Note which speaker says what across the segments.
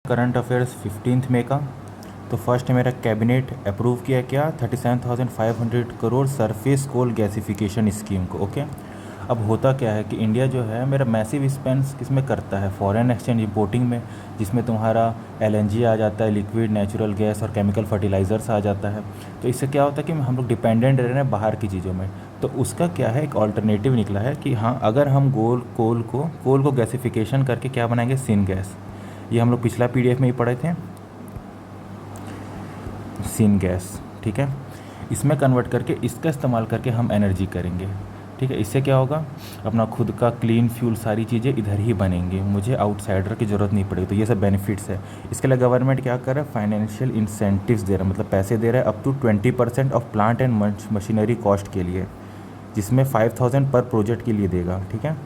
Speaker 1: Current affairs 15 मई का। तो first मेरा कैबिनेट अप्रूव किया क्या 37,500 crore surface coal gasification scheme को। ओके, अब होता क्या है कि इंडिया जो है मेरा मैसिव स्पेंस किस में करता है, फॉरेन एक्सचेंज इंपोर्टिंग में, जिसमें तुम्हारा एलएनजी आ जाता है, लिक्विड नेचुरल गैस और केमिकल फर्टिलाइज़र्स आ जाता है। तो इससे क्या होता है कि हम लोग डिपेंडेंट रह रहे हैं बाहर की चीज़ों में। तो उसका क्या है, एक ऑल्टरनेटिव निकला है कि हाँ, अगर हम कोल को गैसिफिकेशन करके क्या बनाएंगे, सिन गैस। ये हम लोग पिछला पीडीएफ में ही पढ़े थे, सिन गैस। ठीक है, इसमें कन्वर्ट करके इसका इस्तेमाल करके हम एनर्जी करेंगे। ठीक है, इससे क्या होगा, अपना खुद का क्लीन फ्यूल सारी चीज़ें इधर ही बनेंगी, मुझे आउटसाइडर की ज़रूरत नहीं पड़ेगी। तो ये सब बेनिफिट्स है। इसके लिए गवर्नमेंट क्या कर रहा है, फाइनेंशियल इंसेंटिव्स दे रहा है, मतलब पैसे दे रहा है up to 20% of plant and machinery cost के लिए, जिसमें 5,000 पर प्रोजेक्ट के लिए देगा। ठीक है,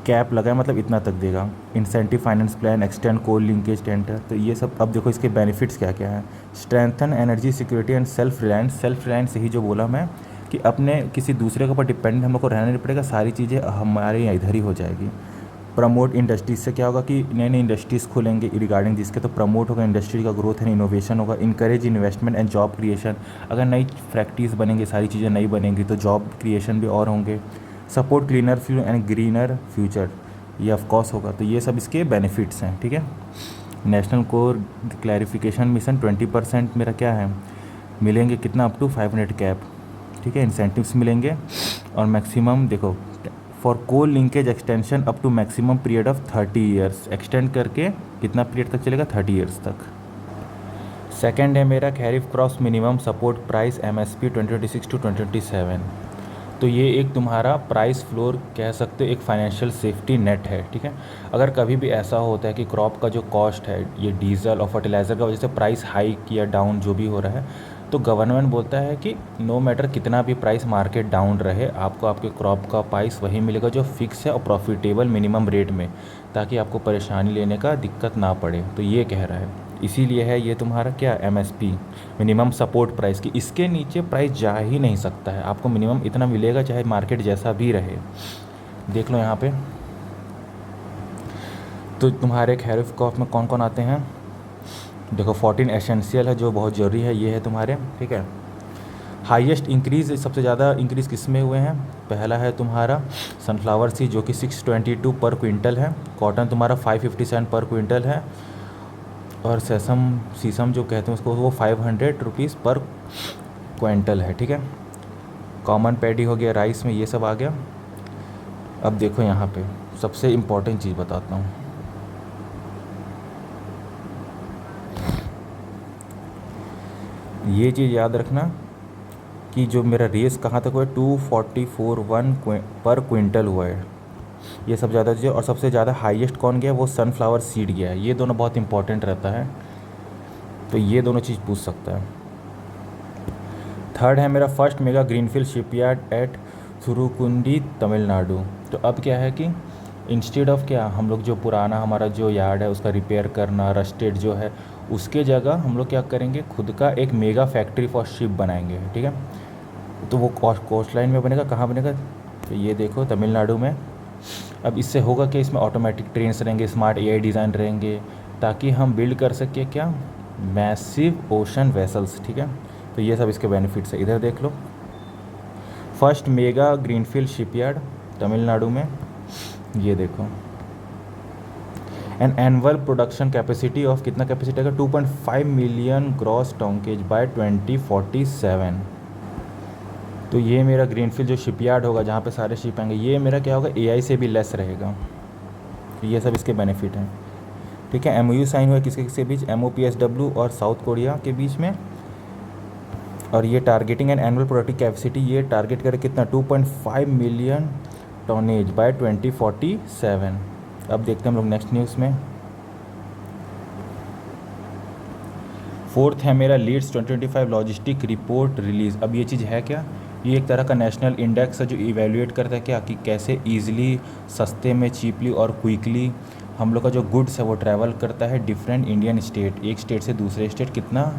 Speaker 1: कैप लगा है मतलब इतना तक देगा। Incentive finance plan, extend coal linkage tender. तो ये सब अब देखो इसके बेनिफिट्स क्या क्या है। Strengthen energy security and self reliance ही जो बोला मैं कि अपने किसी दूसरे के ऊपर डिपेंडेंट हम लोग को रहना नहीं पड़ेगा, सारी चीज़ें हमारे यहाँ इधर ही हो जाएगी। प्रमोट इंडस्ट्रीज से क्या होगा कि नई नई इंडस्ट्रीज़ खुलेंगे रिगार्डिंग जिसके, तो प्रमोट होगा इंडस्ट्री का ग्रोथ एंड इनोवेशन होगा। Encourage investment and job creation, अगर नई फैक्ट्रीज बनेंगी, सारी चीज़ें नई बनेंगी तो जॉब क्रिएशन भी और होंगे। Support cleaner fuel and greener future, ये ऑफकोर्स होगा। तो ये सब इसके बेनिफिट्स हैं। ठीक है, नेशनल कोर क्लैरिफिकेशन मिशन 20% मेरा क्या है, मिलेंगे कितना, अप टू 500 कैप। ठीक है, इंसेंटिव्स मिलेंगे। और मैक्सिमम देखो, for coal linkage extension up to maximum period of 30 years, extend करके कितना पीरियड तक चलेगा, 30 ईयर्स तक। सेकेंड है मेरा kharif crops minimum support price MSP 2026 to 2027। तो ये एक तुम्हारा प्राइस फ्लोर कह सकते हो, एक फाइनेंशियल सेफ्टी नेट है। ठीक है, अगर कभी भी ऐसा होता है कि क्रॉप का जो कॉस्ट है, ये डीजल और फर्टिलाइज़र का वजह से प्राइस हाइक या डाउन जो भी हो रहा है, तो गवर्नमेंट बोलता है कि नो मैटर कितना भी प्राइस मार्केट डाउन रहे, आपको आपके क्रॉप का प्राइस वही मिलेगा जो फिक्स है और प्रॉफिटेबल मिनिमम रेट में, ताकि आपको परेशानी लेने का दिक्कत ना पड़े। तो ये कह रहा है, इसीलिए है ये तुम्हारा क्या, MSP मिनिमम सपोर्ट प्राइस की, इसके नीचे प्राइस जा ही नहीं सकता है, आपको मिनिमम इतना मिलेगा चाहे मार्केट जैसा भी रहे। देख लो यहाँ पे, तो तुम्हारे खैरिफ क्रॉप में कौन कौन आते हैं, देखो 14 एसेंशियल है जो बहुत ज़रूरी है, ये है तुम्हारे। ठीक है, हाईएस्ट इंक्रीज़, सबसे ज़्यादा इंक्रीज़ किस में हुए हैं, पहला है तुम्हारा सनफ्लावर सीड जो कि 622 पर क्विंटल है, कॉटन तुम्हारा 557 पर क्विंटल है, और शीशम जो कहते हैं उसको, वो 500 रुपीज़ पर क्विंटल है। ठीक है, कॉमन पैडी हो गया, राइस में ये सब आ गया। अब देखो यहाँ पे सबसे इम्पोर्टेंट चीज़ बताता हूँ, ये चीज़ याद रखना कि जो मेरा रेस कहाँ तक हुआ है, 244 पर क्विंटल हुआ है, ये सब ज़्यादा चीज़ें। और सबसे ज़्यादा हाईएस्ट कौन गया, वो सनफ्लावर सीड गया है। ये दोनों बहुत इंपॉर्टेंट रहता है, तो ये दोनों चीज़ पूछ सकता है। थर्ड है मेरा first mega greenfield shipyard at Thoothukudi Tamil Nadu. तो अब क्या है कि इंस्टेड ऑफ क्या, हम लोग जो पुराना हमारा जो यार्ड है उसका रिपेयर करना, रस्टेड जो है, उसके जगह हम लोग क्या करेंगे, खुद का एक मेगा फैक्ट्री फॉर शिप बनाएंगे। ठीक है, तो वो कोस्ट लाइन में बनेगा, कहाँ बनेगा, तो ये देखो तमिलनाडु में। अब इससे होगा कि इसमें ऑटोमेटिक ट्रेन्स रहेंगे, स्मार्ट AI डिज़ाइन रहेंगे, ताकि हम बिल्ड कर सकें क्या, मैसिव ओशन वेसल्स। ठीक है, तो ये सब इसके बेनिफिट्स है, इधर देख लो। First mega greenfield shipyard Tamil Nadu में, ये देखो। An annual production capacity of, कितना कैपेसिटी है, 2.5 मिलियन ग्रॉस टोंकेज बाय 2047। तो ये मेरा ग्रीनफील्ड जो शिपयार्ड होगा जहाँ पे सारे शिप आएंगे, ये मेरा क्या होगा, AI से भी लेस रहेगा। तो ये सब इसके बेनिफिट हैं। ठीक है, MOU साइन हुआ किसके किसके बीच, MOPSW और साउथ कोरिया के बीच में। और ये targeting and annual productive capacity, ये टारगेट करे कितना, 2.5 मिलियन टोनेज बाय 2047। अब देखते हैं हम लोग नेक्स्ट न्यूज़ में। फोर्थ है मेरा लीड्स 2025 लॉजिस्टिक रिपोर्ट रिलीज़। अब ये चीज़ है क्या, ये एक तरह का नेशनल इंडेक्स है जो इवेल्युएट करता है क्या, कि कैसे ईजिली, सस्ते में, चीपली और क्विकली हम लोग का जो गुड्स है वो ट्रैवल करता है डिफरेंट इंडियन स्टेट, एक स्टेट से दूसरे स्टेट कितना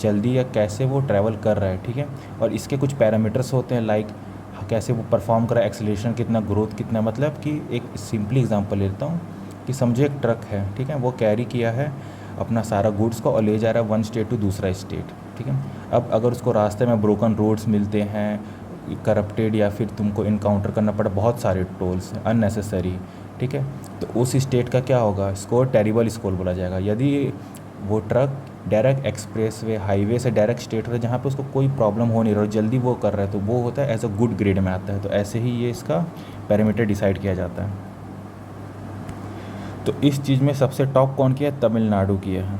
Speaker 1: जल्दी या कैसे वो ट्रैवल कर रहा है। ठीक है, और इसके कुछ पैरामीटर्स होते हैं, लाइक कैसे वो परफॉर्म कर रहा है, एक्सीलरेशन कितना, ग्रोथ कितना। मतलब कि एक सिंपली एग्जांपल लेता हूँ कि समझो एक ट्रक है, ठीक है, वो कैरी किया है अपना सारा गुड्स को और ले जा रहा है वन स्टेट टू दूसरा स्टेट, ठीक है। अब अगर उसको रास्ते में ब्रोकन रोड्स मिलते हैं, करप्टेड, या फिर तुमको इनकाउंटर करना पड़ा बहुत सारे टोल्स अननेसेसरी, ठीक है, तो उस स्टेट का क्या होगा, स्कोर टेरिबल स्कोर बोला जाएगा। यदि वो truck direct express way highway से डायरेक्ट स्टेट हो रहा है जहाँ पे उसको कोई प्रॉब्लम हो नहीं रहा और जल्दी वो कर रहा है, तो वो होता है एज अ गुड ग्रेड में आता है। तो ऐसे ही ये इसका पैरामीटर डिसाइड किया जाता है। तो इस चीज़ में सबसे टॉप कौन किया है, तमिलनाडु किया है,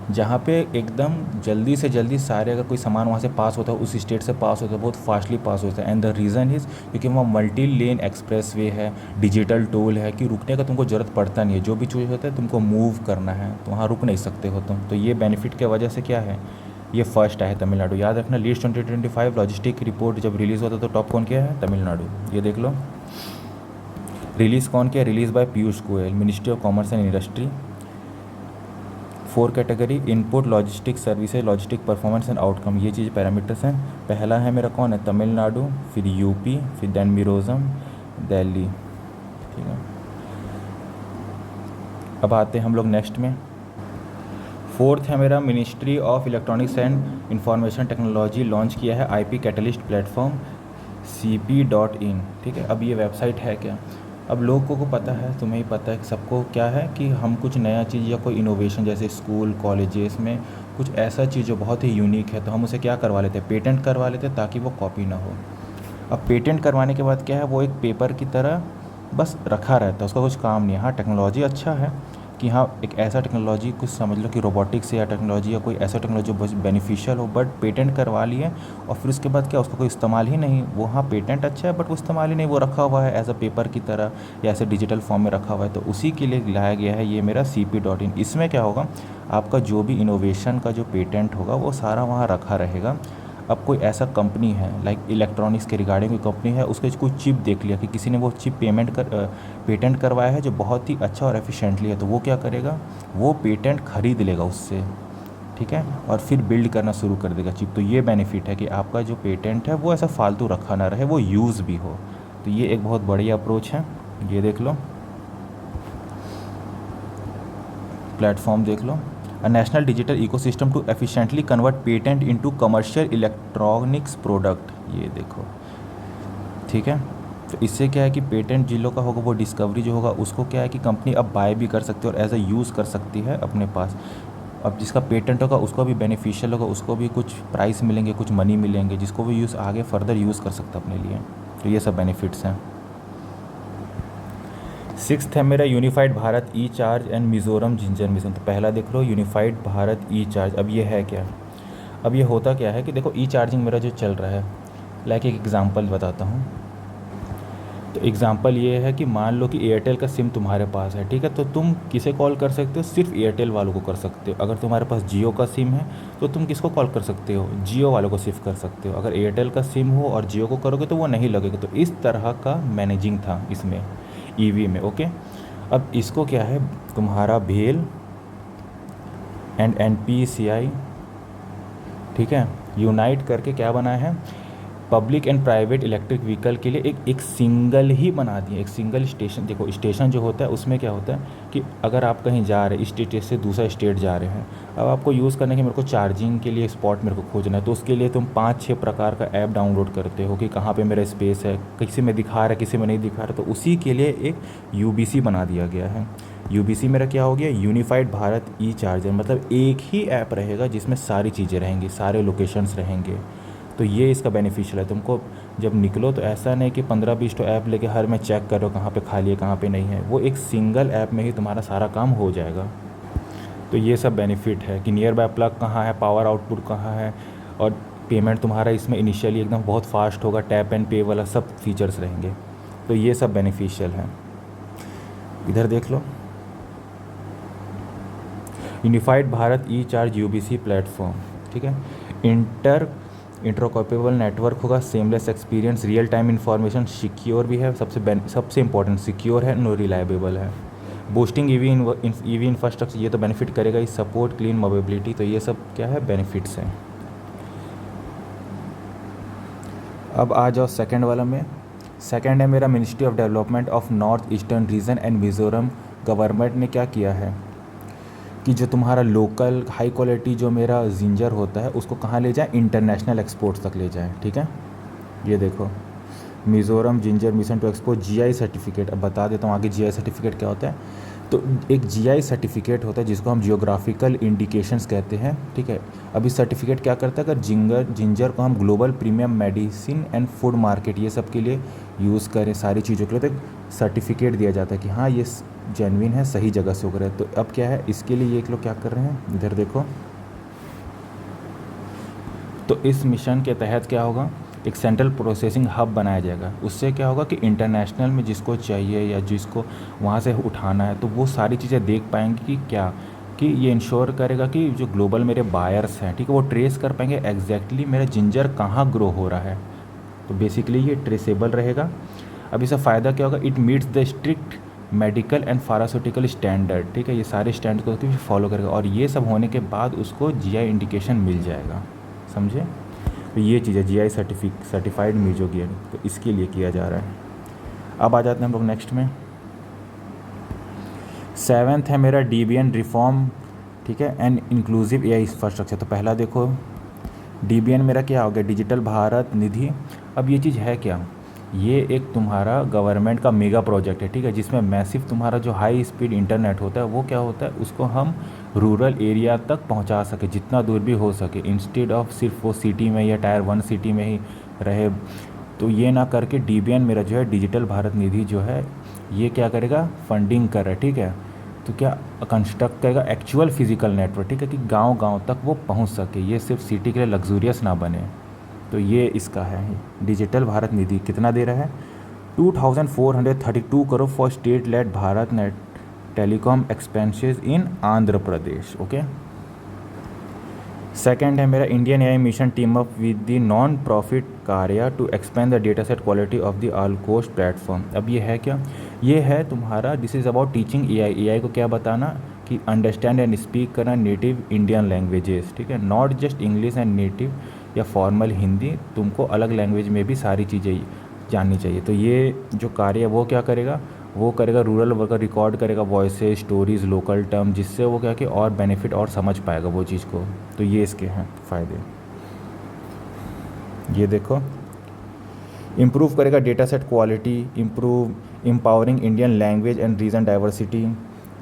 Speaker 1: जहाँ पे एकदम जल्दी से जल्दी सारे अगर कोई सामान वहाँ से पास होता है, उस स्टेट से पास होता है, बहुत फास्टली पास होता है। एंड द रीज़न इज़ क्योंकि वहाँ मल्टी लेन एक्सप्रेस वे है, डिजिटल टोल है, कि रुकने का तुमको ज़रूरत पड़ता नहीं है, जो भी चीज़ होता है तुमको मूव करना है तो वहाँ रुक नहीं सकते हो तुम। तो ये बेनिफिट की वजह से क्या है, ये फर्स्ट है तमिलनाडु। याद रखना, लीस्ट 2025 लॉजिस्टिक रिपोर्ट जब रिलीज़ होता है तो टॉप कौन किया है, तमिलनाडु। ये देख लो, रिलीज़ कौन किया, release by Piyush Goyal, ministry of commerce and industry. 4 category, input, logistic services, logistic performance and outcome, ये चीज़ पैरामीटर्स हैं। पहला है मेरा कौन है, तमिलनाडु, फिर यूपी, फिर देन मिजोरम, दिल्ली, ठीक है। अब आते हैं हम लोग नेक्स्ट में। 4th है मेरा ministry of electronics and information technology launch किया है IP कैटलिस्ट प्लेटफॉर्म cp.in, ठीक है। अब ये वेबसाइट है क्या, अब लोगों को पता है, तुम्हें ही पता है सबको क्या है कि हम कुछ नया चीज़ या कोई इनोवेशन जैसे स्कूल कॉलेजेस में कुछ ऐसा चीज़ जो बहुत ही यूनिक है तो हम उसे क्या करवा लेते हैं, पेटेंट करवा लेते हैं ताकि वो कॉपी ना हो। अब पेटेंट करवाने के बाद क्या है, वो एक पेपर की तरह बस रखा रहता है, उसका कुछ काम नहीं है। हाँ, टेक्नोलॉजी अच्छा है कि हाँ एक ऐसा टेक्नोलॉजी कुछ समझ लो कि रोबोटिक्स या टेक्नोलॉजी या कोई ऐसा टेक्नोलॉजी बहुत बेनिफिशियल हो, बट पेटेंट करवा लिए और फिर उसके बाद क्या उसका कोई इस्तेमाल ही नहीं। वो हाँ पेटेंट अच्छा है बट वो इस्तेमाल ही नहीं, वो रखा हुआ है एज अ पेपर की तरह या ऐसे डिजिटल फॉर्म में रखा हुआ है। तो उसी के लिए लाया गया है ये मेरा cp.in। इसमें क्या होगा, आपका जो भी इनोवेशन का जो पेटेंट होगा वो सारा वहाँ रखा रहेगा। अब कोई ऐसा कंपनी है लाइक इलेक्ट्रॉनिक्स के रिगार्डिंग कोई कंपनी है, उसके कोई चिप देख लिया कि किसी ने वो चिप पेटेंट करवाया है जो बहुत ही अच्छा और एफिशिएंटली है, तो वो क्या करेगा, वो पेटेंट खरीद लेगा उससे, ठीक है, और फिर बिल्ड करना शुरू कर देगा चिप। तो ये बेनिफिट है कि आपका जो पेटेंट है वो ऐसा फालतू रखा ना रहे, वो यूज़ भी हो। तो ये एक बहुत बढ़िया अप्रोच है। ये देख लो, प्लेटफॉर्म देख लो, a national digital ecosystem to efficiently convert patent into commercial electronics product. ये देखो, ठीक है। तो इससे क्या है कि पेटेंट जिन लोग का होगा वो डिस्कवरी जो होगा उसको क्या है कि कंपनी अब बाय भी कर सकती है और एज अ यूज़ कर सकती है अपने पास। अब जिसका पेटेंट होगा उसको भी बेनिफिशियल होगा, उसको भी कुछ प्राइस मिलेंगे, कुछ मनी मिलेंगे, जिसको भी यूज़ आगे फर्दर यूज़ कर सकता है अपने लिए। तो ये सब बेनिफिट्स हैं। 6th है मेरा unified Bharat E charge and Mizoram ginger mission. तो पहला देख लो, यूनिफाइड भारत ई चार्ज। अब ये है क्या, अब ये होता क्या है कि देखो ई चार्जिंग मेरा जो चल रहा है, लाइक एक एग्ज़ाम्पल बताता हूँ। तो एग्ज़ाम्पल ये है कि मान लो कि एयरटेल का सिम तुम्हारे पास है, ठीक है, तो तुम किसे कॉल कर सकते हो, सिर्फ एयरटेल वालों को कर सकते हो। अगर तुम्हारे पास जियो का सिम है तो तुम किसको कॉल कर सकते हो, जियो वालों को सिर्फ कर सकते हो। अगर एयरटेल का सिम हो और जियो को करोगे तो वो नहीं लगेगा। तो इस तरह का मैनेजिंग था इसमें ईवी में, ओके। अब इसको क्या है, तुम्हारा भेल एंड NPCI, ठीक है, यूनाइट करके क्या बनाया है, public and private electric vehicle के लिए एक सिंगल ही बना दिए, एक सिंगल स्टेशन। देखो स्टेशन जो होता है उसमें क्या होता है कि अगर आप कहीं जा रहे हैं स्टेट से दूसरा स्टेट जा रहे हैं, अब आपको यूज़ करने के मेरे को चार्जिंग के लिए स्पॉट मेरे को खोजना है, तो उसके लिए तुम 5-6 प्रकार का ऐप डाउनलोड करते हो कि कहाँ पे मेरा स्पेस है, किसी में दिखा रहा है किसी में नहीं दिखा रहा। तो उसी के लिए एक UBC बना दिया गया है। UBC मेरा क्या हो गया, यूनिफाइड भारत ई चार्जर, मतलब एक ही ऐप रहेगा जिसमें सारी चीज़ें रहेंगी, सारे लोकेशंस रहेंगे। तो ये इसका बेनिफिशियल है। तुमको जब निकलो तो ऐसा नहीं कि 15-20 तो ऐप लेके हर में चेक करो कहाँ पे खाली है कहाँ पे नहीं है, वो एक सिंगल ऐप में ही तुम्हारा सारा काम हो जाएगा। तो ये सब बेनिफिट है कि नियर बाय प्लग कहाँ है, पावर आउटपुट कहाँ है, और पेमेंट तुम्हारा इसमें इनिशियली एकदम बहुत फास्ट होगा, टैप एंड पे वाला सब फीचर्स रहेंगे। तो ये सब बेनिफिशियल है। इधर देख लो, यूनिफाइड भारत ई चार्ज UBC प्लेटफॉर्म, ठीक है, इंटरऑपरेबल नेटवर्क होगा, seamless experience, real time information, secure भी है, सबसे इंपॉर्टेंट सिक्योर है, नो रिलायबल है, बूस्टिंग ईवी इंफ्रास्ट्रक्चर, ये तो बेनिफिट करेगा ही, सपोर्ट क्लीन मोबिलिटी। तो ये सब क्या है, बेनिफिट्स हैं। अब आ जाओ सेकंड वाला में। सेकंड है मेरा ministry of development of north eastern region and Mizoram government ने क्या किया है कि जो तुम्हारा लोकल हाई क्वालिटी जो मेरा जिंजर होता है उसको कहाँ ले जाए, इंटरनेशनल एक्सपोर्ट्स तक ले जाए। ठीक है, ये देखो Mizoram ginger mission to export GI certificate. अब बता देता हूँ आगे जीआई सर्टिफिकेट क्या होता है। तो एक जीआई सर्टिफिकेट होता है जिसको हम जियोग्राफिकल इंडिकेशंस कहते हैं। ठीक है, अब इस सर्टिफिकेट क्या करता है, अगर जिंजर को हम global premium medicine and food market ये सब के लिए यूज़ करें, सारी चीज़ों के लिए, तो सर्टिफिकेट दिया जाता है कि हाँ ये जेन्युइन है, सही जगह से उग रहा है। तो अब क्या है, इसके लिए ये लोग क्या कर रहे हैं, इधर देखो। तो इस मिशन के तहत क्या होगा, एक सेंट्रल प्रोसेसिंग हब बनाया जाएगा। उससे क्या होगा कि इंटरनेशनल में जिसको चाहिए या जिसको वहाँ से उठाना है तो वो सारी चीज़ें देख पाएंगे कि क्या, कि ये इंश्योर करेगा कि जो ग्लोबल मेरे बायर्स हैं, ठीक है, वो ट्रेस कर पाएंगे एग्जैक्टली मेरा जिंजर कहाँ ग्रो हो रहा है। तो बेसिकली ये ट्रेसेबल रहेगा। अब इसका फ़ायदा क्या होगा, it meets the strict medical and pharmaceutical standard. ठीक है, ये सारे स्टैंडर्ड को भी फॉलो करेगा और ये सब होने के बाद उसको जीआई इंडिकेशन मिल जाएगा। समझे, तो ये चीज़ है जीआई सर्टिफाइड मीजोगियन, तो इसके लिए किया जा रहा है। अब आ जाते हैं हम लोग नेक्स्ट में। 7th है मेरा डीबीएन रिफॉर्म, ठीक है, एंड इंक्लूसिव एआई इंफ्रास्ट्रक्चर। तो पहला देखो डीबीएन मेरा क्या हो गया, डिजिटल भारत निधि। अब ये चीज़ है क्या, ये एक तुम्हारा गवर्नमेंट का मेगा प्रोजेक्ट है। ठीक है, जिसमें मैसिव तुम्हारा जो हाई स्पीड इंटरनेट होता है वो क्या होता है, उसको हम रूरल एरिया तक पहुंचा सके जितना दूर भी हो सके, इंस्टेड ऑफ सिर्फ वो सिटी में या टायर 1 सिटी में ही रहे। तो ये ना करके डीबीएन मेरा जो है डिजिटल भारत निधि जो है ये क्या करेगा, फंडिंग कर रहा है। ठीक है, तो क्या कंस्ट्रक्ट करेगा एक्चुअल फिजिकल नेटवर्क। ठीक है, कि गांव-गांव तक वो पहुंच सके, ये सिर्फ सिटी के लिए लग्जूरियस ना बने। तो ये इसका है डिजिटल भारत निधि। कितना दे रहा है, 2432 crore for state led Bharat net telecom expenses in Andhra Pradesh. Okay, second है मेरा Indian AI mission team up with the non profit Karya to expand the data set quality of the all coast platform. अब ये है क्या, ये है तुम्हारा this is about teaching AI को क्या बताना कि अंडरस्टैंड एंड स्पीक करना नेटिव इंडियन लैंग्वेजेस। ठीक है, not just English and native या फॉर्मल हिंदी, तुमको अलग लैंग्वेज में भी सारी चीज़ें जाननी चाहिए। तो ये जो कार्य है वो क्या करेगा, वो करेगा रूरल वर्कर, रिकॉर्ड करेगा वॉइसेस, स्टोरीज़, लोकल टर्म, जिससे वो क्या कि और बेनिफिट और समझ पाएगा वो चीज़ को। तो ये इसके हैं फ़ायदे। ये देखो, इम्प्रूव करेगा data set quality, improve empowering Indian language and region diversity.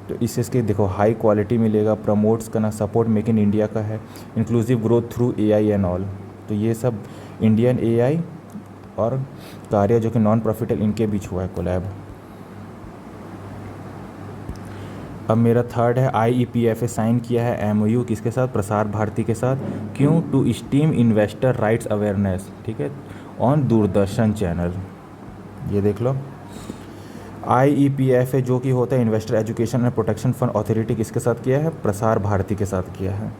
Speaker 1: तो इसके देखो हाई क्वालिटी मिलेगा, प्रमोट्स करना, सपोर्ट मेक इन इंडिया का है, inclusive growth through AI and all. तो ये सब इंडियन एआई और कार्य जो कि नॉन प्रॉफिटल इनके बीच हुआ है कोलैब। अब मेरा थर्ड है IEPFA साइन किया है MOU किसके साथ, प्रसार भारती के साथ। क्यों, to steam investor rights awareness. ठीक है, ऑन दूरदर्शन चैनल। ये देख लो, IEPFA जो कि होता है investor education and protection fund authority, किसके साथ किया है, प्रसार भारती के साथ किया है।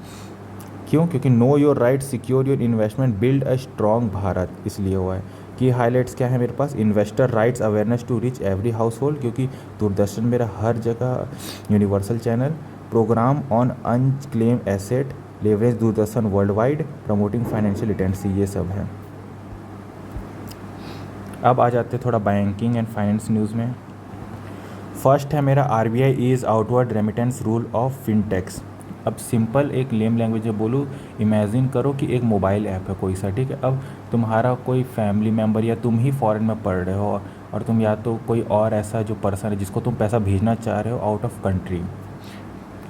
Speaker 1: क्यों, क्योंकि know your right, secure your investment, build a strong Bharat, इसलिए हुआ है। की हाईलाइट्स क्या है मेरे पास, investor rights awareness to reach every हाउस होल्ड, क्योंकि दूरदर्शन मेरा हर जगह universal channel. Programme on unclaim asset, leverage Doordarshan world wide, promoting financial literacy, ये सब है। अब आ जाते थोड़ा बैंकिंग एंड फाइनेंस न्यूज़ में। फर्स्ट है मेरा RBI is outward remittance rule of फिनटेक्स। अब सिंपल एक लेम लैंग्वेज में बोलूँ, इमेजिन करो कि एक मोबाइल ऐप है कोई सा। ठीक है, अब तुम्हारा कोई फैमिली मेम्बर या तुम ही फॉरेन में पढ़ रहे हो और तुम या तो कोई और ऐसा जो पर्सन है जिसको तुम पैसा भेजना चाह रहे हो आउट ऑफ कंट्री,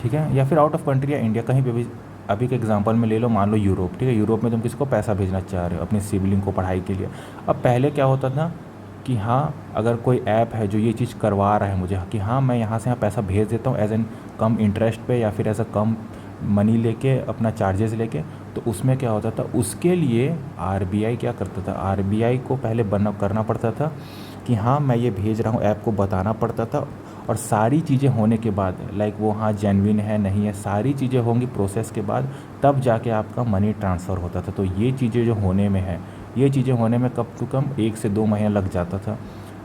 Speaker 1: ठीक है, या फिर आउट ऑफ कंट्री या इंडिया कहीं पे भी। अभी के एग्जांपल में ले लो, मान लो यूरोप। ठीक है, यूरोप में तुम किसी को पैसा भेजना चाह रहे हो अपनी सिबलिंग को पढ़ाई के लिए। अब पहले क्या होता था कि हाँ, अगर कोई ऐप है जो ये चीज़ करवा रहा है मुझे कि हाँ मैं यहाँ से यहाँ पैसा भेज देता हूँ एज एन कम इंटरेस्ट पे या फिर एज अ कम मनी लेके, अपना चार्जेस लेके, तो उसमें क्या होता था, उसके लिए RBI क्या करता था, RBI को पहले करना पड़ता था कि हाँ मैं ये भेज रहा हूँ, ऐप को बताना पड़ता था। और सारी चीज़ें होने के बाद, लाइक वो हाँ जेन्युइन है नहीं है, सारी चीज़ें होंगी प्रोसेस के बाद, तब जाके आपका मनी ट्रांसफ़र होता था। तो ये चीज़ें जो होने में है, ये चीज़ें होने में कम से कम 1 से 2 महीने लग जाता था।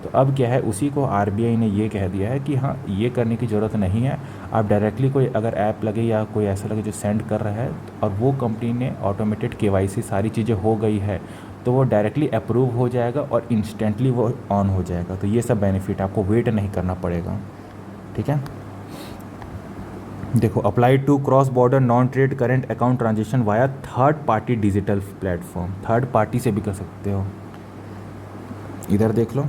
Speaker 1: तो अब क्या है, उसी को RBI ने ये कह दिया है कि हाँ ये करने की ज़रूरत नहीं है। आप डायरेक्टली कोई अगर ऐप लगे या कोई ऐसा लगे जो सेंड कर रहा है और वो कंपनी ने ऑटोमेटेड KYC सारी चीज़ें हो गई है, तो वो डायरेक्टली अप्रूव हो जाएगा और इंस्टेंटली वो ऑन हो जाएगा। तो ये सब बेनिफिट, आपको वेट नहीं करना पड़ेगा। ठीक है, देखो, apply to cross border non trade current account transaction via third party digital platform, third party से भी कर सकते हो। इधर देख लो,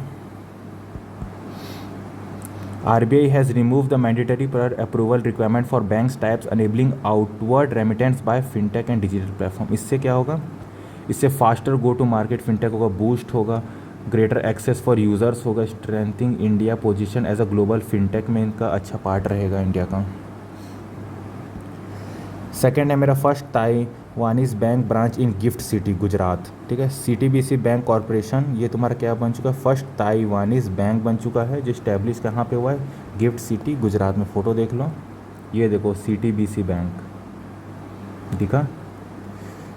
Speaker 1: RBI has removed the mandatory prior approval requirement for banks types enabling outward remittance by fintech and digital platform। इससे क्या होगा, इससे faster go to market fintech होगा, बूस्ट होगा, ग्रेटर एक्सेस फॉर यूज़र्स होगा, strengthening India position as a global fintech में इनका अच्छा पार्ट रहेगा इंडिया का। सेकेंड है मेरा फर्स्ट ताइवानीज बैंक ब्रांच इन गिफ्ट सिटी गुजरात, ठीक है। CTBC बैंक कॉरपोरेशन ये तुम्हारा क्या बन चुका है, फर्स्ट ताइवानीज बैंक बन चुका है जो इस्टेब्लिश कहाँ पे हुआ है, गिफ्ट सिटी गुजरात में। फ़ोटो देख लो, ये देखो CTBC बैंक दिखा।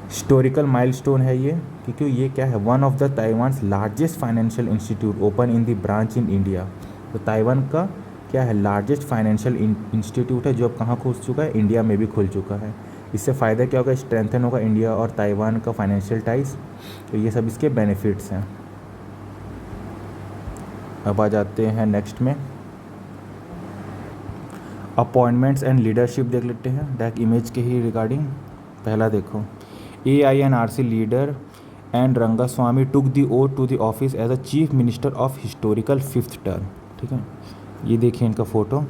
Speaker 1: हिस्टोरिकल माइलस्टोन है ये, क्योंकि ये क्या है, one of the Taiwan's largest financial institute open in the branch in India. तो ताइवान का क्या है, लार्जेस्ट फाइनेंशियल इंस्टीट्यूट है जो अब कहाँ खुल चुका है, इंडिया में भी खुल चुका है। इससे फ़ायदा क्या होगा, स्ट्रेंथन होगा इंडिया और ताइवान का फाइनेंशियल टाइज। तो ये सब इसके बेनिफिट्स हैं। अब आ जाते हैं नेक्स्ट में, अपॉइंटमेंट्स एंड लीडरशिप देख लेते हैं डायरेक्ट इमेज के ही रिगार्डिंग। पहला देखो, AINRC leader and Rangaswamy took the oath to the office as a chief minister of historical 5th term, ठीक है। ये देखिए इनका फ़ोटो,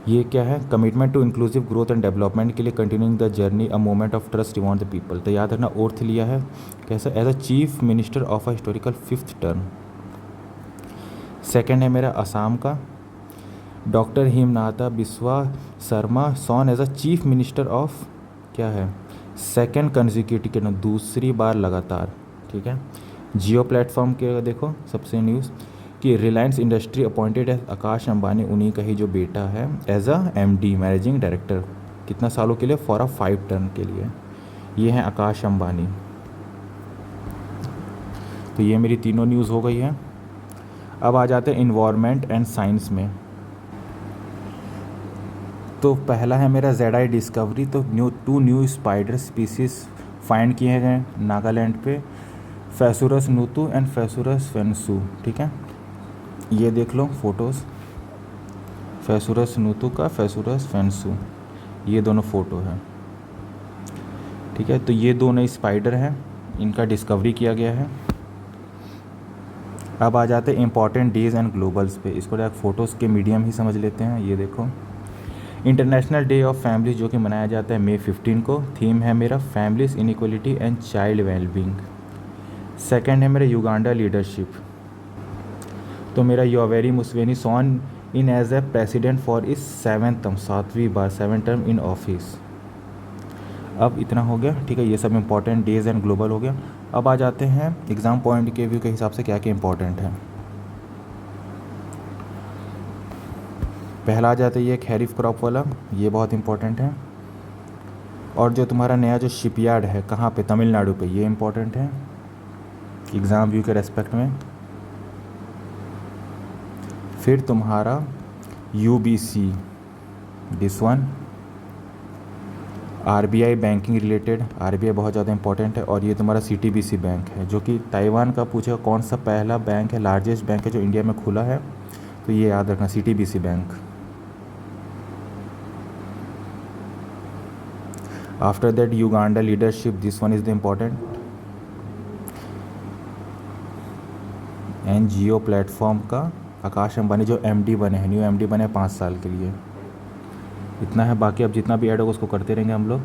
Speaker 1: ये क्या है, commitment to inclusive growth and development के लिए continuing the journey a moment of trust renewed the people. तो याद रखना, ओथ लिया है कैसा, as a chief minister of a historical 5th term. Second है मेरा असम का, doctor हिमनाथा Biswa Sarma sworn as a chief minister of क्या है, सेकेंड कंजिक्यूटिव के, दूसरी बार लगातार, ठीक है। जियो प्लेटफॉर्म के देखो सबसे न्यूज़ कि Reliance industry appointed as Akash Ambani, उन्हीं का ही जो बेटा है, as a MD managing director, कितना सालों के लिए, फॉर अ 5 टर्म के लिए। ये हैं आकाश अंबानी। तो ये मेरी तीनों न्यूज़ हो गई है। अब आ जाते हैं इन्वायरमेंट एंड साइंस में। तो पहला है मेरा ZI डिस्कवरी। तो two new spider species find किए गए नागालैंड पे, फेसुरस नूतू एंड फेसुरस फेंसू, ठीक है। ये देख लो फोटोज़, फेसुरस नूतू का, फेसुरस फेंसू, ये दोनों फ़ोटो हैं, ठीक है। तो ये दोनों स्पाइडर हैं, इनका डिस्कवरी किया गया है। अब आ जाते हैं इंपॉर्टेंट डेज एंड ग्लोबल्स पे। इसको डायरेक्ट फ़ोटोज़ के मीडियम ही समझ लेते हैं। ये देखो, इंटरनेशनल डे ऑफ फैमिलीज़ जो कि मनाया जाता है May 15 को। थीम है मेरा families inequality and child wellbeing. Second है मेरा युगांडा लीडरशिप। तो मेरा Yoweri Museveni sworn in as a president for his 7th term, 7वीं बार 7 टर्म इन ऑफिस। अब इतना हो गया, ठीक है। ये सब इंपॉर्टेंट डेज एंड ग्लोबल हो गया। अब आ जाते हैं एग्ज़ाम पॉइंट के व्यू के हिसाब से क्या क्या इंपॉर्टेंट है। पहला आ जाता है ये खैरिफ क्रॉप वाला, ये बहुत इंपॉर्टेंट है। और जो तुम्हारा नया जो शिपयार्ड है कहाँ पे, तमिलनाडु पे, ये इंपॉर्टेंट है एग्ज़ाम व्यू के रेस्पेक्ट में। फिर तुम्हारा UBC, this one, RBI banking related, RBI बहुत ज़्यादा इंपॉर्टेंट है। और ये तुम्हारा CTBC बैंक है जो कि ताइवान का पूछेगा कौन सा पहला बैंक है, लार्जेस्ट बैंक है जो इंडिया में खुला है, तो ये याद रखना, CTBC bank. After that Uganda leadership, this one is the important. And Jio platform का आकाश अंबानी जो MD बने हैं, न्यू MD बने 5 साल के लिए। इतना है, बाकी अब जितना भी ऐड होगा उसको करते रहेंगे हम लोग।